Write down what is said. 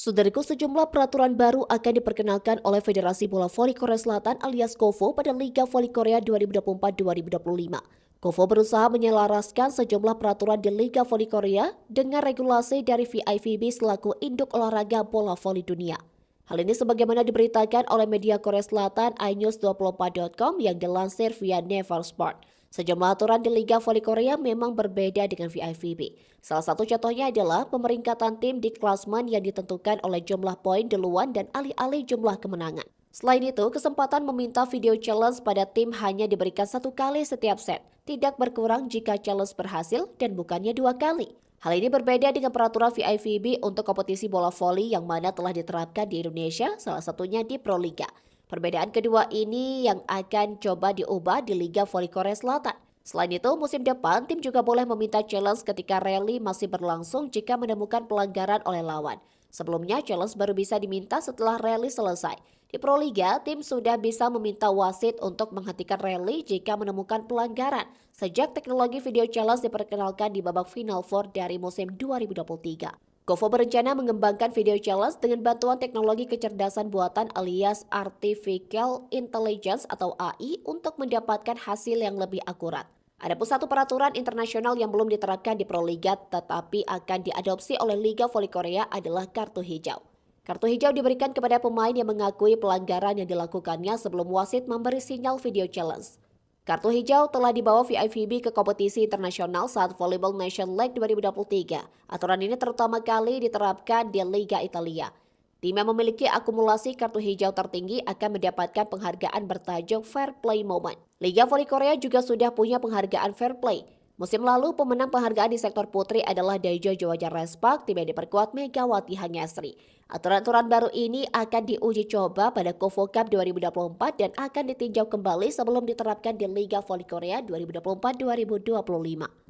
Saudaraku, sejumlah peraturan baru akan diperkenalkan oleh Federasi Bola Voli Korea Selatan alias KOVO pada Liga Voli Korea 2024-2025. KOVO berusaha menyelaraskan sejumlah peraturan di Liga Voli Korea dengan regulasi dari VIVB selaku induk olahraga bola voli dunia. Hal ini sebagaimana diberitakan oleh media Korea Selatan iNews24.com yang dilansir via Never Sport. Sejumlah aturan di Liga Voli Korea memang berbeda dengan VIVB. Salah satu contohnya adalah pemeringkatan tim di klasmen yang ditentukan oleh jumlah poin duluan dan alih-alih jumlah kemenangan. Selain itu, kesempatan meminta video challenge pada tim hanya diberikan 1 kali setiap set, tidak berkurang jika challenge berhasil dan bukannya 2 kali. Hal ini berbeda dengan peraturan VIVB untuk kompetisi bola voli yang mana telah diterapkan di Indonesia, salah satunya di Proliga. Perbedaan kedua ini yang akan coba diubah di Liga Voli Korea Selatan. Selain itu, musim depan tim juga boleh meminta challenge ketika rally masih berlangsung jika menemukan pelanggaran oleh lawan. Sebelumnya, challenge baru bisa diminta setelah rally selesai. Di Proliga, tim sudah bisa meminta wasit untuk menghentikan rally jika menemukan pelanggaran sejak teknologi video challenge diperkenalkan di babak Final Four dari musim 2023. KOVO berencana mengembangkan video challenge dengan bantuan teknologi kecerdasan buatan alias Artificial Intelligence atau AI untuk mendapatkan hasil yang lebih akurat. Adapun satu peraturan internasional yang belum diterapkan di Proliga tetapi akan diadopsi oleh Liga Voli Korea adalah kartu hijau. Kartu hijau diberikan kepada pemain yang mengakui pelanggaran yang dilakukannya sebelum wasit memberi sinyal video challenge. Kartu hijau telah dibawa VIVB ke kompetisi internasional saat Volleyball Nation League 2023. Aturan ini terutama kali diterapkan di Liga Italia. Tim yang memiliki akumulasi kartu hijau tertinggi akan mendapatkan penghargaan bertajuk Fair Play Moment. Liga Voli Korea juga sudah punya penghargaan Fair Play. Musim lalu, pemenang penghargaan di sektor putri adalah Daejo Jowaja Respak, tim yang diperkuat Megawati Hanyasri. Aturan-aturan baru ini akan diuji coba pada KOVO Cup 2024 dan akan ditinjau kembali sebelum diterapkan di Liga Voli Korea 2024-2025.